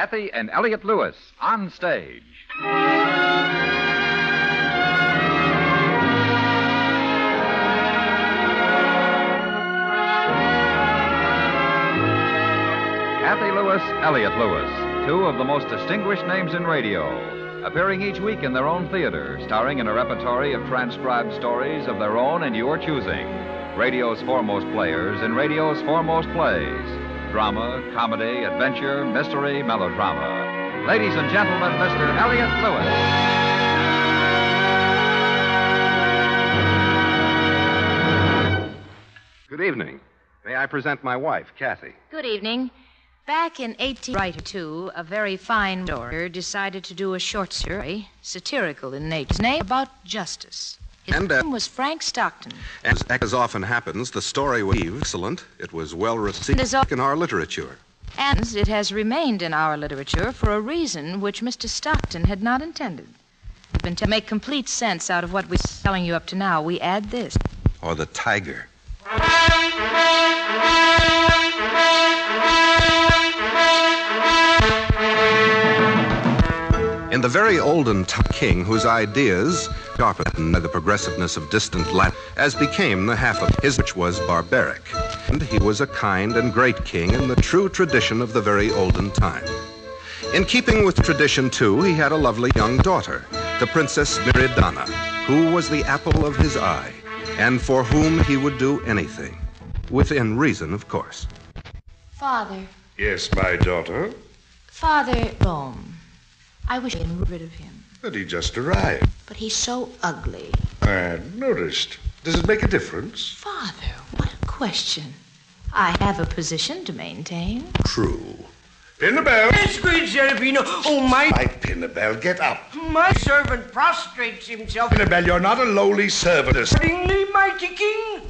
Cathy and Elliott Lewis on stage. Cathy Lewis, Elliott Lewis, two of the most distinguished names in radio, appearing each week in their own theater, starring in a repertory of transcribed stories of their own and your choosing. Radio's foremost players in radio's foremost plays. Drama, comedy, adventure, mystery, melodrama. Ladies and gentlemen, Mr. Elliott Lewis. Good evening. May I present my wife, Cathy? Good evening. Back in 1892, a very fine orator decided to do a short story, satirical in nature, about justice. His name was Frank Stockton. As often happens, the story was excellent. It was well received in our literature. And it has remained in our literature for a reason which Mr. Stockton had not intended. To make complete sense out of what we're telling you up to now, we add this. Or the tiger. In the very olden king whose ideas, sharpened by the progressiveness of distant Latin, as became the half of his, which was barbaric. And he was a kind and great king in the true tradition of the very olden time. In keeping with tradition, too, he had a lovely young daughter, the Princess Miridana, who was the apple of his eye, and for whom he would do anything. Within reason, of course. Father. Yes, my daughter? Father, Rome. I wish I had rid of him. But he just arrived. But he's so ugly. I hadn't noticed. Does it make a difference? Father, what a question. I have a position to maintain. True. Pinnabel! Yes, great Zerbino. Oh, my Pinnabel, get up. My servant prostrates himself. Pinnabel, you're not a lowly servant. Accordingly, mighty king.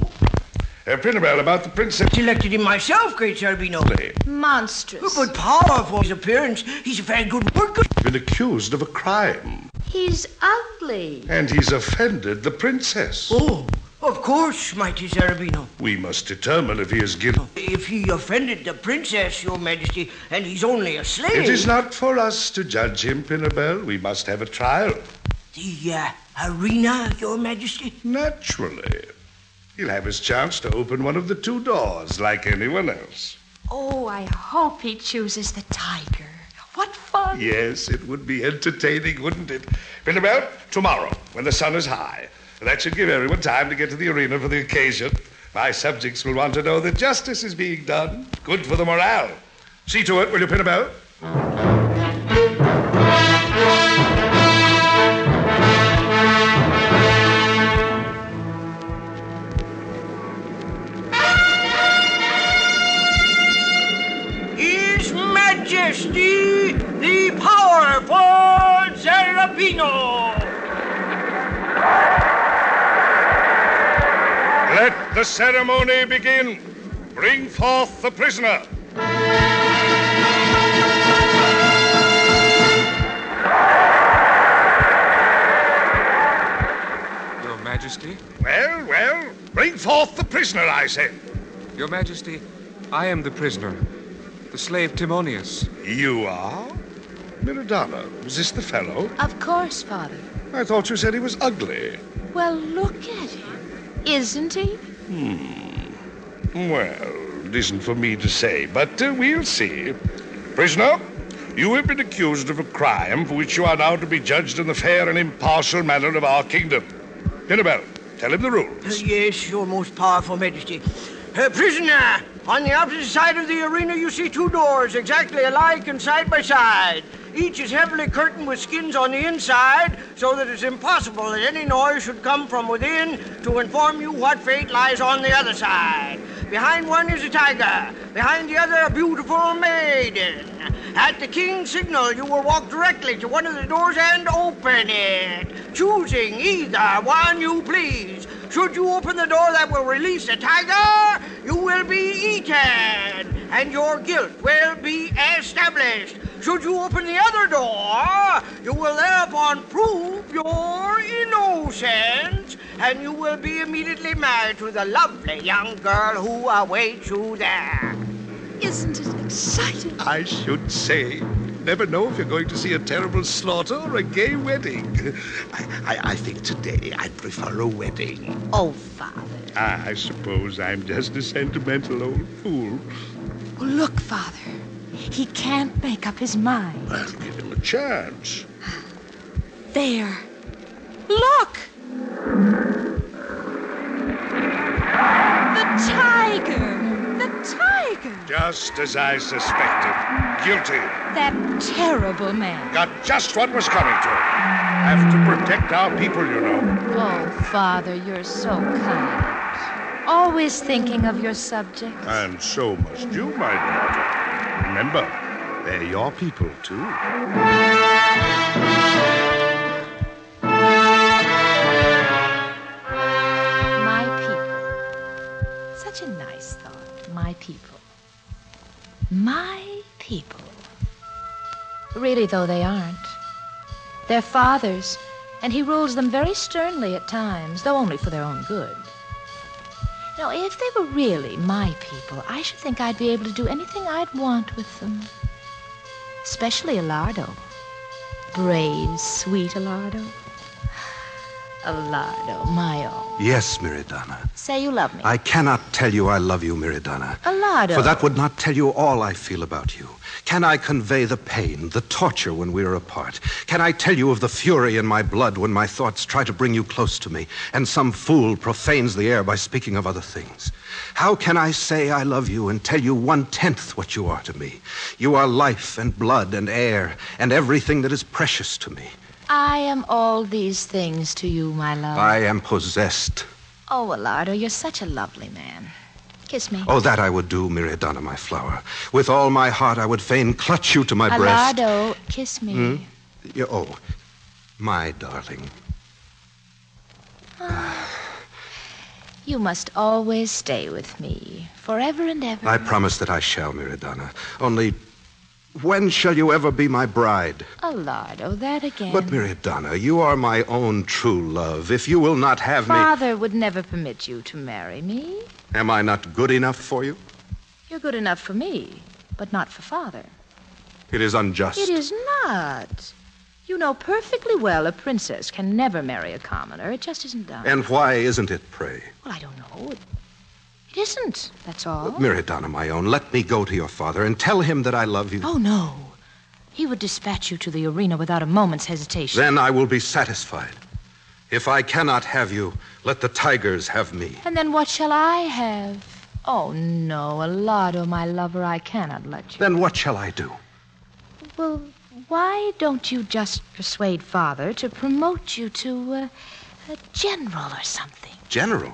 Pinnabel, about the princess. Selected him myself, great Zerbino. Monstrous. But powerful his appearance. He's a very good worker. Been accused of a crime. He's ugly. And he's offended the princess. Oh, of course, mighty Zerbino. We must determine if he is guilty. If he offended the princess, your majesty, and he's only a slave. It is not for us to judge him, Pinnabel. We must have a trial. The arena, your majesty? Naturally. He'll have his chance to open one of the two doors like anyone else. Oh, I hope he chooses the tiger. What fun. Yes, it would be entertaining, wouldn't it? Pinnabel, tomorrow, when the sun is high. That should give everyone time to get to the arena for the occasion. My subjects will want to know that justice is being done. Good for the morale. See to it, will you, Pinnabel? His Majesty, the powerful Zerbino. Let the ceremony begin. Bring forth the prisoner. Your Majesty? Well, bring forth the prisoner, I said. Your Majesty, I am the prisoner, the slave Timonius. You are? Miridana, is this the fellow? Of course, Father. I thought you said he was ugly. Well, look at him. Isn't he? Well, it isn't for me to say, but we'll see. Prisoner, you have been accused of a crime for which you are now to be judged in the fair and impartial manner of our kingdom. Pinnabel, tell him the rules. Yes, your most powerful majesty. Prisoner, on the opposite side of the arena you see two doors, exactly alike and side by side. Each is heavily curtained with skins on the inside, so that it's impossible that any noise should come from within to inform you what fate lies on the other side. Behind one is a tiger, behind the other a beautiful maiden. At the king's signal, you will walk directly to one of the doors and open it, choosing either one you please. Should you open the door that will release the tiger, you will be eaten, and your guilt will be established. Should you open the other door, you will thereupon prove your innocence, and you will be immediately married to the lovely young girl who awaits you there. Isn't it exciting? I should say. never know if you're going to see a terrible slaughter or a gay wedding. I think today I'd prefer a wedding. Oh, Father. I suppose I'm just a sentimental old fool. Oh, look, Father. He can't make up his mind. Well, give him a chance. There. Look! The tiger! The tiger! Just as I suspected. Guilty. That terrible man. Got just what was coming to him. Have to protect our people, you know. Oh, Father, you're so kind. Always thinking of your subjects. And so must you, my daughter. Remember, they're your people, too. My people. Such a nice thought. My people. My people. Really, though, they aren't. They're Father's, and he rules them very sternly at times, though only for their own good. Now, if they were really my people, I should think I'd be able to do anything I'd want with them. Especially Alardo. Brave, sweet Alardo. Alardo, my own. Yes, Miridana. Say you love me. I cannot tell you I love you, Miridana. Alardo. For that would not tell you all I feel about you. Can I convey the pain, the torture when we are apart? Can I tell you of the fury in my blood when my thoughts try to bring you close to me, and some fool profanes the air by speaking of other things? How can I say I love you and tell you 1/10 what you are to me? You are life and blood and air and everything that is precious to me. I am all these things to you, my love. I am possessed. Oh, Alardo, you're such a lovely man. Kiss me. Oh, that I would do, Miridana, my flower. With all my heart, I would fain clutch you to my breast. Alardo, kiss me. Oh, my darling. You must always stay with me, forever and ever. I promise that I shall, Miridana. Only, when shall you ever be my bride? Alardo, that again. But, Miridana, you are my own true love. If you will not have Father would never permit you to marry me. Am I not good enough for you? You're good enough for me, but not for Father. It is unjust. It is not. You know perfectly well a princess can never marry a commoner. It just isn't done. And why isn't it, pray? Well, I don't know. It isn't, that's all. Miridana, my own, let me go to your father and tell him that I love you. Oh, no. He would dispatch you to the arena without a moment's hesitation. Then I will be satisfied. If I cannot have you, let the tigers have me. And then what shall I have? Oh, no, Alardo, my lover, I cannot let you. Then what shall I do? Well, why don't you just persuade Father to promote you to a general or something? General?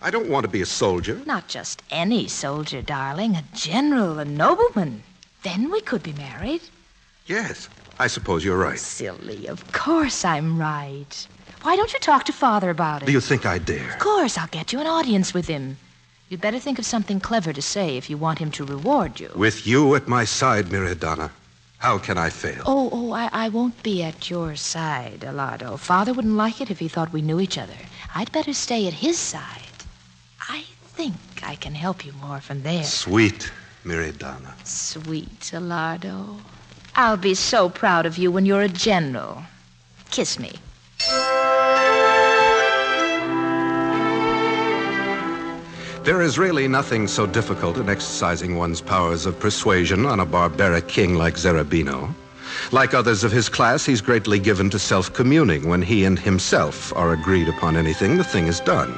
I don't want to be a soldier. Not just any soldier, darling. A general, a nobleman. Then we could be married. Yes, I suppose you're right. Silly, of course I'm right. Why don't you talk to Father about it? Do you think I dare? Of course, I'll get you an audience with him. You'd better think of something clever to say if you want him to reward you. With you at my side, Miridana, how can I fail? I won't be at your side, Alardo. Father wouldn't like it if he thought we knew each other. I'd better stay at his side. I think I can help you more from there. Sweet Miridana. Sweet Alardo. I'll be so proud of you when you're a general. Kiss me. There is really nothing so difficult in exercising one's powers of persuasion on a barbaric king like Zerbino. Like others of his class, he's greatly given to self-communing. When he and himself are agreed upon anything, the thing is done.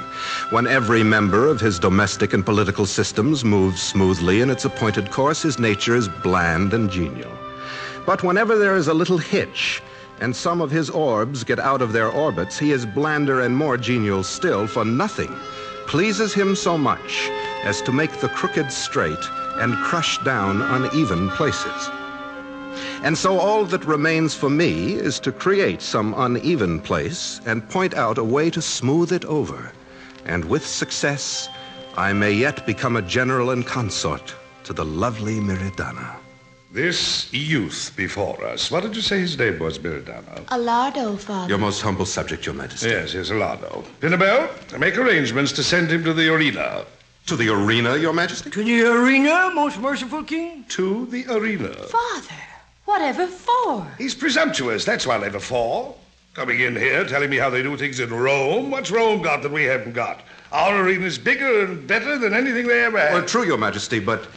When every member of his domestic and political systems moves smoothly in its appointed course, his nature is bland and genial. But whenever there is a little hitch, and some of his orbs get out of their orbits, he is blander and more genial still, for nothing pleases him so much as to make the crooked straight and crush down uneven places. And so all that remains for me is to create some uneven place and point out a way to smooth it over. And with success, I may yet become a general and consort to the lovely Miridana. This youth before us, what did you say his name was, Miridana? Alardo, Father. Your most humble subject, Your Majesty. Yes, Alardo. Pinabel, make arrangements to send him to the arena. To the arena, Your Majesty? To the arena, most merciful king? To the arena. Father. Whatever for? He's presumptuous, that's whatever for. Coming in here, telling me how they do things in Rome. What's Rome got that we haven't got? Our arena's bigger and better than anything they ever had. Well, true, Your Majesty, but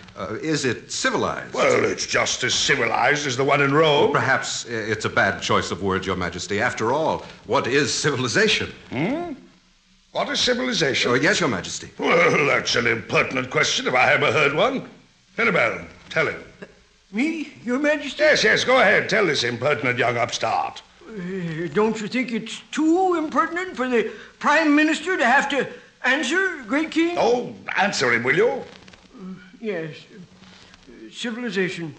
is it civilized? Well, it's just as civilized as the one in Rome. Well, perhaps it's a bad choice of words, Your Majesty. After all, what is civilization? What is civilization? Oh, yes, Your Majesty. Well, that's an impertinent question if I ever heard one. Annabelle, tell him. Me, Your Majesty? Yes, go ahead. Tell this impertinent young upstart. Don't you think it's too impertinent for the Prime Minister to have to answer, great king? Oh, answer him, will you? Yes. Civilization.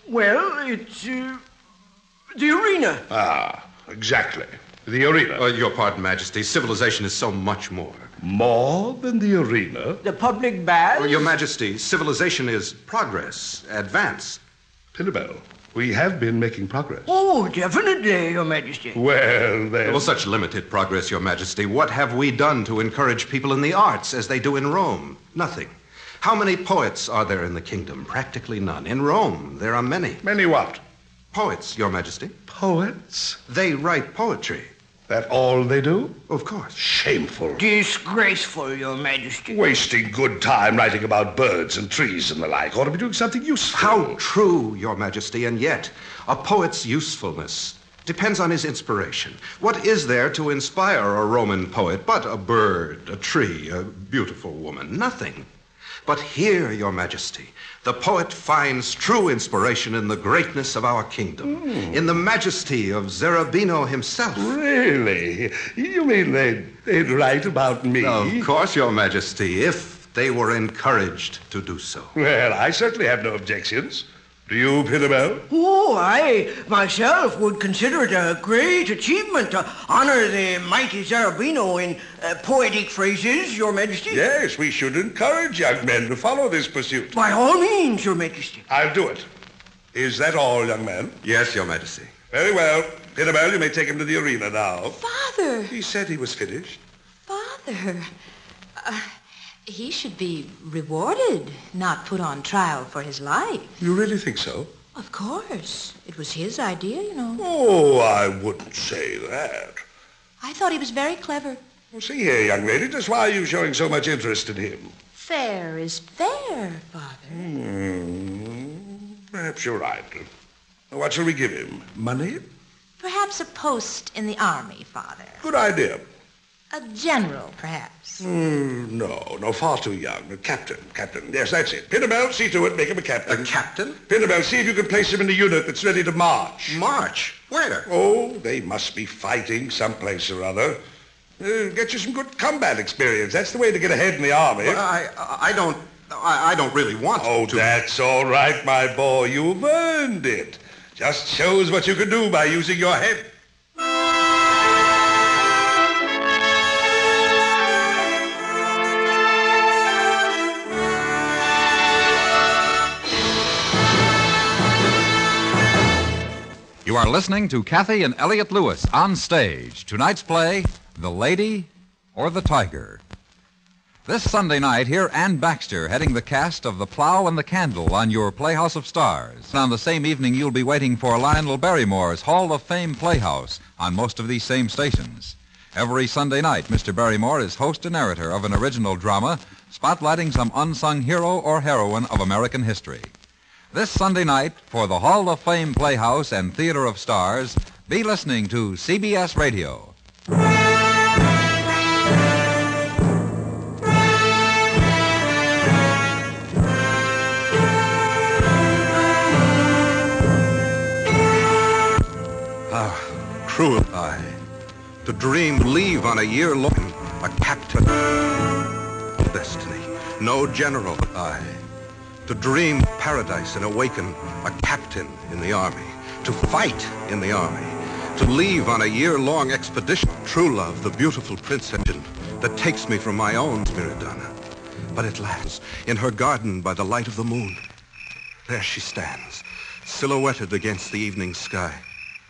Well, it's the arena. Ah, exactly. The arena. Your pardon, Majesty. Civilization is so much more. More than the arena? The public baths. Your Majesty, civilization is progress, advance. Pinnabel, we have been making progress. Oh, definitely, Your Majesty. Well, then. Well, such limited progress, Your Majesty. What have we done to encourage people in the arts as they do in Rome? Nothing. How many poets are there in the kingdom? Practically none. In Rome, there are many. Many what? Poets, Your Majesty. Poets? They write poetry. That all they do? Of course. Shameful. Disgraceful, Your Majesty. Wasting good time writing about birds and trees and the like. Ought to be doing something useful. How true, Your Majesty, and yet a poet's usefulness depends on his inspiration. What is there to inspire a Roman poet but a bird, a tree, a beautiful woman? Nothing. But here, Your Majesty, the poet finds true inspiration in the greatness of our kingdom, in the majesty of Zerbino himself. Really? You mean they'd write about me? Of course, Your Majesty, if they were encouraged to do so. Well, I certainly have no objections. Do you, Pinnabel? Oh, I myself would consider it a great achievement to honor the mighty Zerbino in poetic phrases, Your Majesty. Yes, we should encourage young men to follow this pursuit. By all means, Your Majesty. I'll do it. Is that all, young man? Yes, Your Majesty. Very well. Pinnabel, you may take him to the arena now. Father! He said he was finished. Father! He should be rewarded, not put on trial for his life. You really think so? Of course. It was his idea, you know. Oh, I wouldn't say that. I thought he was very clever. Well, see here, young lady, just why are you showing so much interest in him? Fair is fair, Father. Perhaps you're right. What shall we give him? Money? Perhaps a post in the army, Father. Good idea. A general, perhaps. No, far too young. A captain. Yes, that's it. Pinnabel, see to it, make him a captain. A captain? Pinnabel, see if you can place him in a unit that's ready to march. March? Where? Oh, they must be fighting someplace or other. Get you some good combat experience. That's the way to get ahead in the army. Well, I don't really want to. Oh, that's all right, my boy. You've earned it. Just shows what you can do by using your head. You are listening to Cathy and Elliott Lewis on stage. Tonight's play, The Lady or the Tiger. This Sunday night, hear Ann Baxter heading the cast of The Plow and the Candle on your Playhouse of Stars. On the same evening, you'll be waiting for Lionel Barrymore's Hall of Fame Playhouse on most of these same stations. Every Sunday night, Mr. Barrymore is host and narrator of an original drama spotlighting some unsung hero or heroine of American history. This Sunday night, for the Hall of Fame Playhouse and Theater of Stars, be listening to CBS Radio. Cruel I, to dream, leave on a year long, a captain of destiny, no general I, to dream paradise and awaken a captain in the army, to fight in the army, to leave on a year-long expedition, true love, the beautiful princess that takes me from my own Miradonna. But at last, in her garden by the light of the moon, there she stands, silhouetted against the evening sky.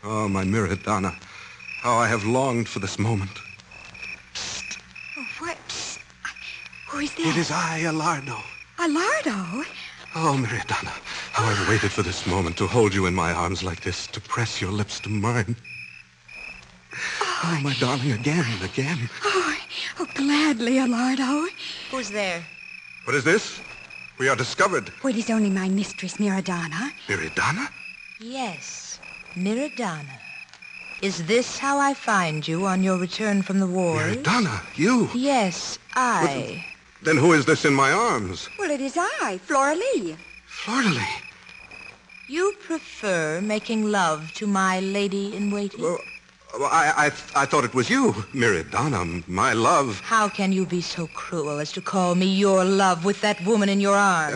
Oh, my Miradonna, how I have longed for this moment. Psst. Oh, what? Psst. Who is that? It is I, Alardo. Alardo? Oh, Miradonna, How I've waited for this moment to hold you in my arms like this, to press your lips to mine. Oh, my darling, again and again. Oh, gladly, Alardo. Who's there? What is this? We are discovered. Well, it is only my mistress, Miradana. Miradana? Yes, Miradana. Is this how I find you on your return from the wars? Miradana, you? Yes, I. Then who is this in my arms? Well, it is I, Flora Lee. Fleur-de-lis. You prefer making love to my lady-in-waiting? Well, I thought it was you, Miradana, my love. How can you be so cruel as to call me your love with that woman in your arms?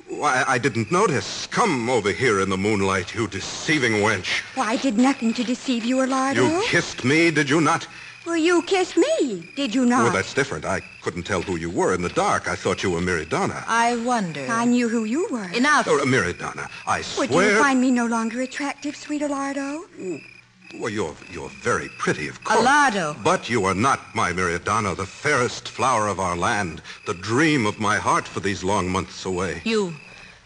Oh, I didn't notice. Come over here in the moonlight, you deceiving wench. Why, I did nothing to deceive you, Alardo. You kissed me, did you not? Well, you kissed me, did you not? Well, that's different. I couldn't tell who you were in the dark. I thought you were Miradana. I wonder. I knew who you were. Enough. Oh, Miradana, I swear... Well, do you find me no longer attractive, sweet Alardo? Well, you're very pretty, of course. Alardo. But you are not my Miradana, the fairest flower of our land, the dream of my heart for these long months away. You,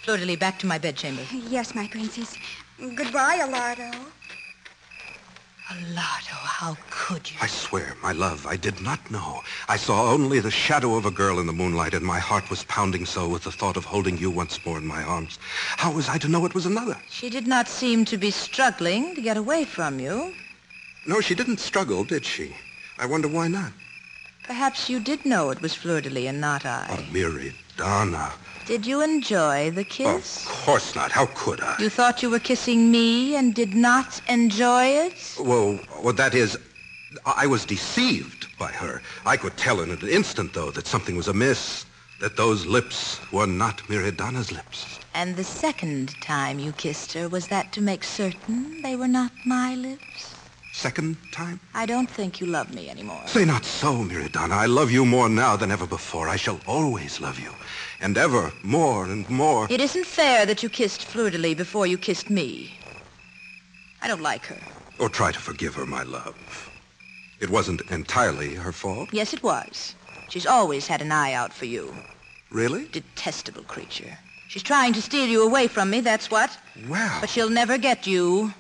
Fleur-de-lis, back to my bedchamber. Yes, my princess. Goodbye, Alardo. Alardo, how could you? I swear, my love, I did not know. I saw only the shadow of a girl in the moonlight, and my heart was pounding so with the thought of holding you once more in my arms. How was I to know it was another? She did not seem to be struggling to get away from you. No, she didn't struggle, did she? I wonder why not. Perhaps you did know it was Fleur-de-lis and not I. Oh, Miradana. Did you enjoy the kiss? Of course not. How could I? You thought you were kissing me and did not enjoy it? Well, that is, I was deceived by her. I could tell in an instant, though, that something was amiss, that those lips were not Miradana's lips. And the second time you kissed her, was that to make certain they were not my lips? Second time? I don't think you love me anymore. Say not so, Miradana. I love you more now than ever before. I shall always love you. And ever more and more. It isn't fair that you kissed Fleur-de-lis before you kissed me. I don't like her. Or try to forgive her, my love. It wasn't entirely her fault. Yes, it was. She's always had an eye out for you. Really? Detestable creature. She's trying to steal you away from me, that's what. Well. But she'll never get you.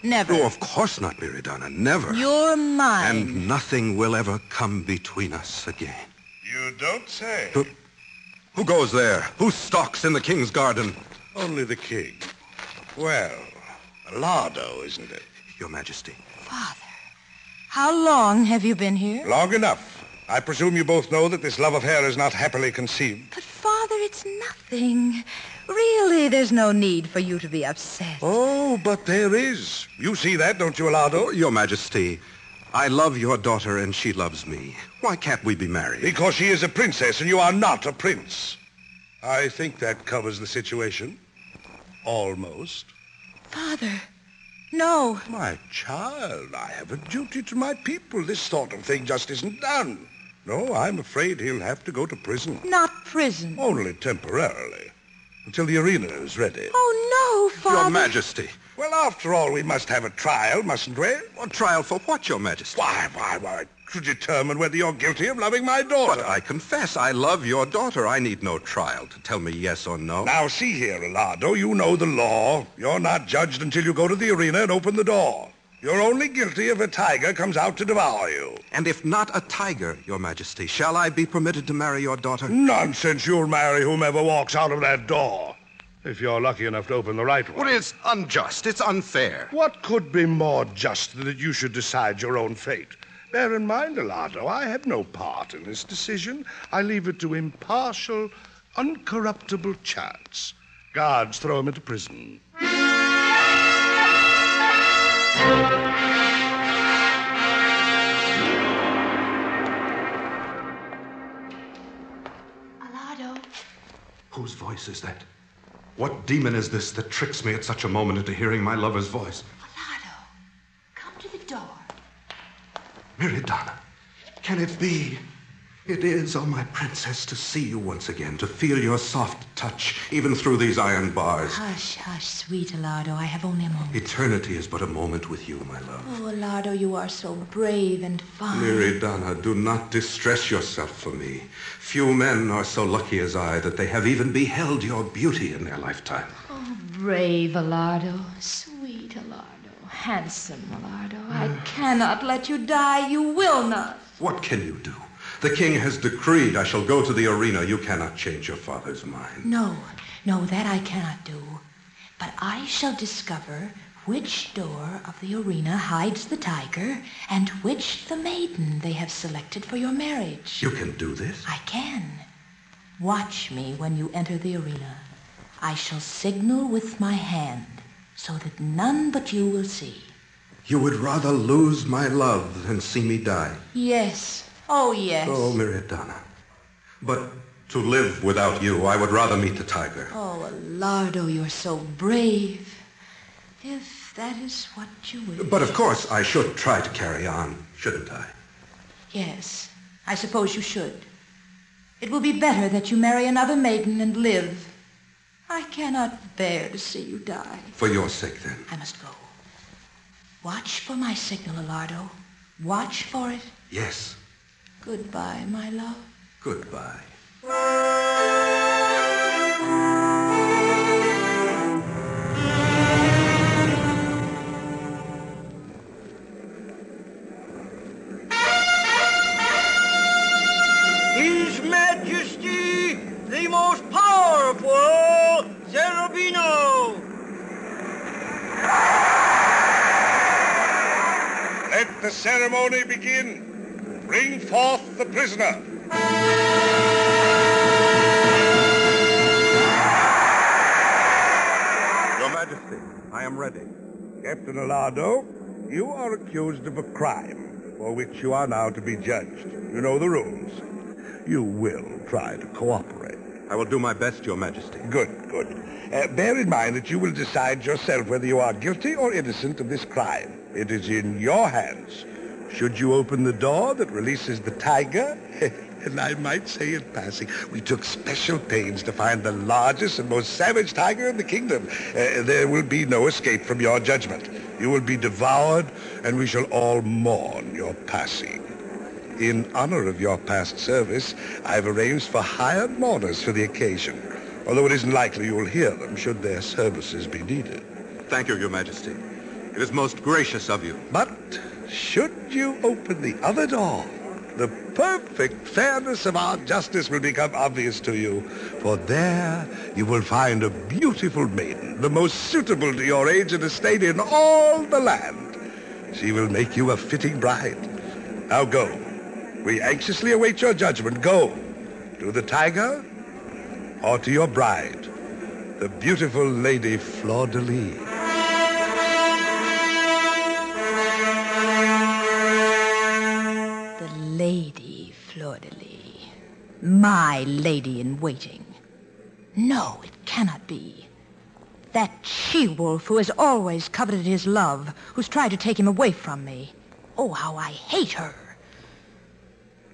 Never. Oh, of course not, Miradana. Never. You're mine. And nothing will ever come between us again. You don't say. Who goes there? Who stalks in the king's garden? Only the king. Well, Alardo, isn't it? Your Majesty. Father, how long have you been here? Long enough. I presume you both know that this love affair is not happily conceived. But, Father, it's nothing. Really, there's no need for you to be upset. Oh, but there is. You see that, don't you, Alardo? Your Majesty, I love your daughter and she loves me. Why can't we be married? Because she is a princess and you are not a prince. I think that covers the situation. Almost. Father, no. My child, I have a duty to my people. This sort of thing just isn't done. No, I'm afraid he'll have to go to prison. Not prison. Only temporarily. Until the arena is ready. Oh, no, Father. Your Majesty. Well, after all, we must have a trial, mustn't we? A trial for what, Your Majesty? Why, to determine whether you're guilty of loving my daughter. But I confess, I love your daughter. I need no trial to tell me yes or no. Now, see here, Alardo, you know the law. You're not judged until you go to the arena and open the door. You're only guilty if a tiger comes out to devour you. And if not a tiger, Your Majesty, shall I be permitted to marry your daughter? Nonsense. You'll marry whomever walks out of that door. If you're lucky enough to open the right one. Well, it's unjust. It's unfair. What could be more just than that you should decide your own fate? Bear in mind, Alardo, I have no part in this decision. I leave it to impartial, uncorruptible chance. Guards throw him into prison. Alardo. Whose voice is that? What demon is this that tricks me at such a moment into hearing my lover's voice? Alardo, come to the door. Miradana, can it be? It is, oh my princess, to see you once again, to feel your soft touch, even through these iron bars. Hush, hush, sweet Alardo. I have only a moment. Eternity is but a moment with you, my love. Oh, Alardo, you are so brave and fine. Miradana, do not distress yourself for me. Few men are so lucky as I that they have even beheld your beauty in their lifetime. Oh, brave Alardo, sweet Alardo, handsome Alardo. I cannot let you die. You will not. What can you do? The king has decreed I shall go to the arena. You cannot change your father's mind. No, that I cannot do. But I shall discover which door of the arena hides the tiger and which the maiden they have selected for your marriage. You can do this? I can. Watch me when you enter the arena. I shall signal with my hand so that none but you will see. You would rather lose my love than see me die? Yes. Oh, yes. Oh, Miriadana. But to live without you, I would rather meet the tiger. Oh, Alardo, you're so brave. If that is what you wish. But of course, I should try to carry on, shouldn't I? Yes, I suppose you should. It will be better that you marry another maiden and live. I cannot bear to see you die. For your sake, then. I must go. Watch for my signal, Alardo. Watch for it. Yes. Goodbye, my love. Goodbye. His Majesty, the most powerful Zerbino. Let the ceremony begin. Bring forth the prisoner. Your Majesty, I am ready. Captain Alardo, you are accused of a crime for which you are now to be judged. You know the rules. You will try to cooperate. I will do my best, Your Majesty. Good. Bear in mind that you will decide yourself whether you are guilty or innocent of this crime. It is in your hands. Should you open the door that releases the tiger, and I might say in passing, we took special pains to find the largest and most savage tiger in the kingdom. There will be no escape from your judgment. You will be devoured, and we shall all mourn your passing. In honor of your past service, I've arranged for hired mourners for the occasion, although it isn't likely you'll hear them should their services be needed. Thank you, Your Majesty. It is most gracious of you. But should you open the other door, the perfect fairness of our justice will become obvious to you, for there you will find a beautiful maiden, the most suitable to your age and estate in all the land. She will make you a fitting bride. Now go. We anxiously await your judgment. Go. To the tiger or to your bride, the beautiful Lady Fleur-de-Lis. Lady Fleur-de-Lis. My lady in waiting. No, it cannot be. That she-wolf who has always coveted his love, who's tried to take him away from me. Oh, how I hate her.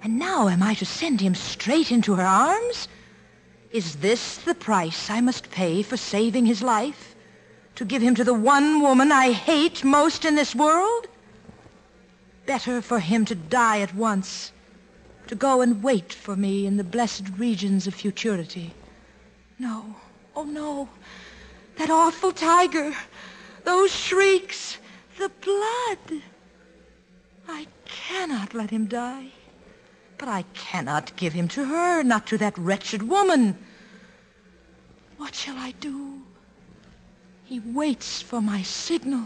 And now am I to send him straight into her arms? Is this the price I must pay for saving his life? To give him to the one woman I hate most in this world? Better for him to die at once, to go and wait for me in the blessed regions of futurity. No, oh no, that awful tiger, those shrieks, the blood. I cannot let him die, but I cannot give him to her, not to that wretched woman. What shall I do? He waits for my signal.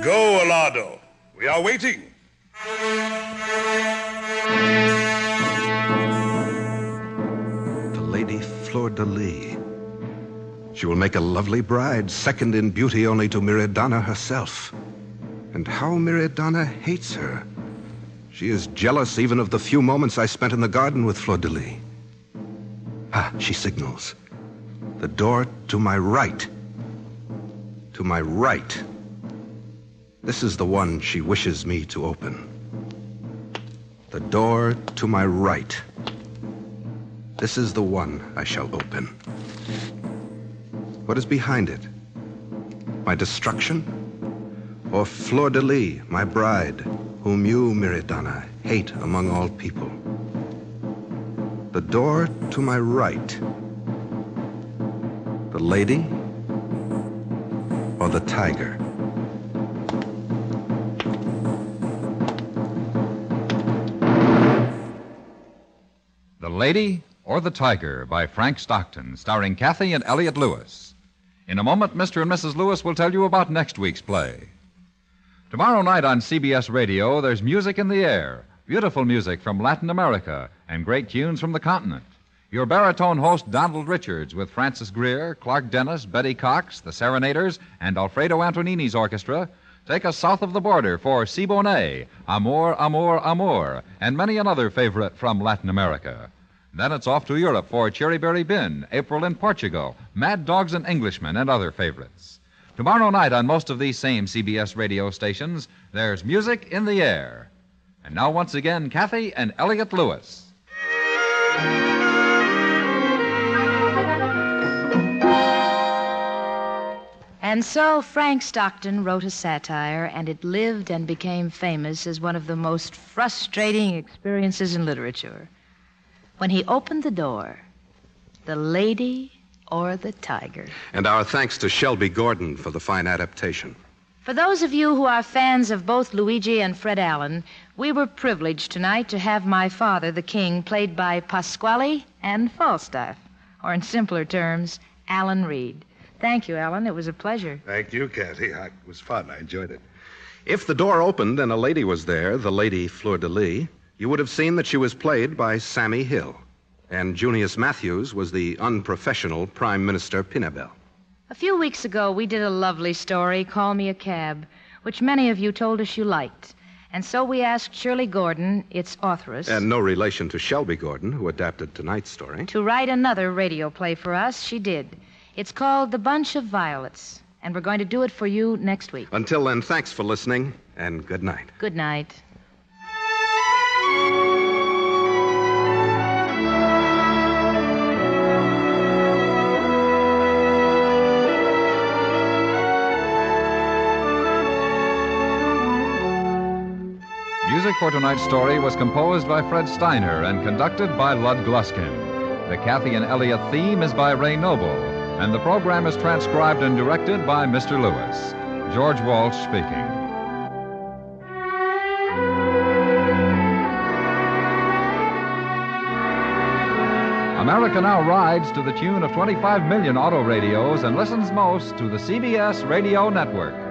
Go, Alardo. We are waiting. The Lady Fleur-de-Lis. She will make a lovely bride, second in beauty only to Miriadana herself. And how Miriadana hates her. She is jealous even of the few moments I spent in the garden with Fleur-de-Lis. Ah, she signals. The door to my right. To my right. This is the one she wishes me to open. The door to my right. This is the one I shall open. What is behind it? My destruction? Or Fleur-de-Lis, my bride, whom you, Miriadana, hate among all people? The door to my right. The lady or the tiger? The Lady or the Tiger by Frank Stockton, starring Cathy and Elliott Lewis. In a moment, Mr. and Mrs. Lewis will tell you about next week's play. Tomorrow night on CBS Radio, there's music in the air. Beautiful music from Latin America and great tunes from the continent. Your baritone host, Donald Richards, with Francis Greer, Clark Dennis, Betty Cox, the Serenaders, and Alfredo Antonini's orchestra, take us south of the border for Si Bonet, Amor, Amor, Amor, and many another favorite from Latin America. Then it's off to Europe for Cherry Berry Bin, April in Portugal, Mad Dogs and Englishmen, and other favorites. Tomorrow night on most of these same CBS radio stations, there's music in the air. And now once again, Cathy and Elliott Lewis. And so Frank Stockton wrote a satire, and it lived and became famous as one of the most frustrating experiences in literature. When he opened the door, the lady or the tiger. And our thanks to Shelby Gordon for the fine adaptation. For those of you who are fans of both Luigi and Fred Allen, we were privileged tonight to have my father, the king, played by Pasquale and Falstaff, or in simpler terms, Alan Reed. Thank you, Alan. It was a pleasure. Thank you, Cathy. It was fun. I enjoyed it. If the door opened and a lady was there, the lady Fleur-de-Lis, you would have seen that she was played by Sammie Hill. And Junius Matthews was the unprofessional Prime Minister Pinabel. A few weeks ago, we did a lovely story, Call Me a Cab, which many of you told us you liked. And so we asked Shirley Gordon, its authoress... And no relation to Shelby Gordon, who adapted tonight's story. ...to write another radio play for us. She did. It's called The Bunch of Violets, and we're going to do it for you next week. Until then, thanks for listening, and good night. Good night. Music for tonight's story was composed by Fred Steiner and conducted by Lud Gluskin. The Cathy and Elliott theme is by Ray Noble, and the program is transcribed and directed by Mr. Lewis. George Walsh speaking. America now rides to the tune of 25 million auto radios and listens most to the CBS Radio Network.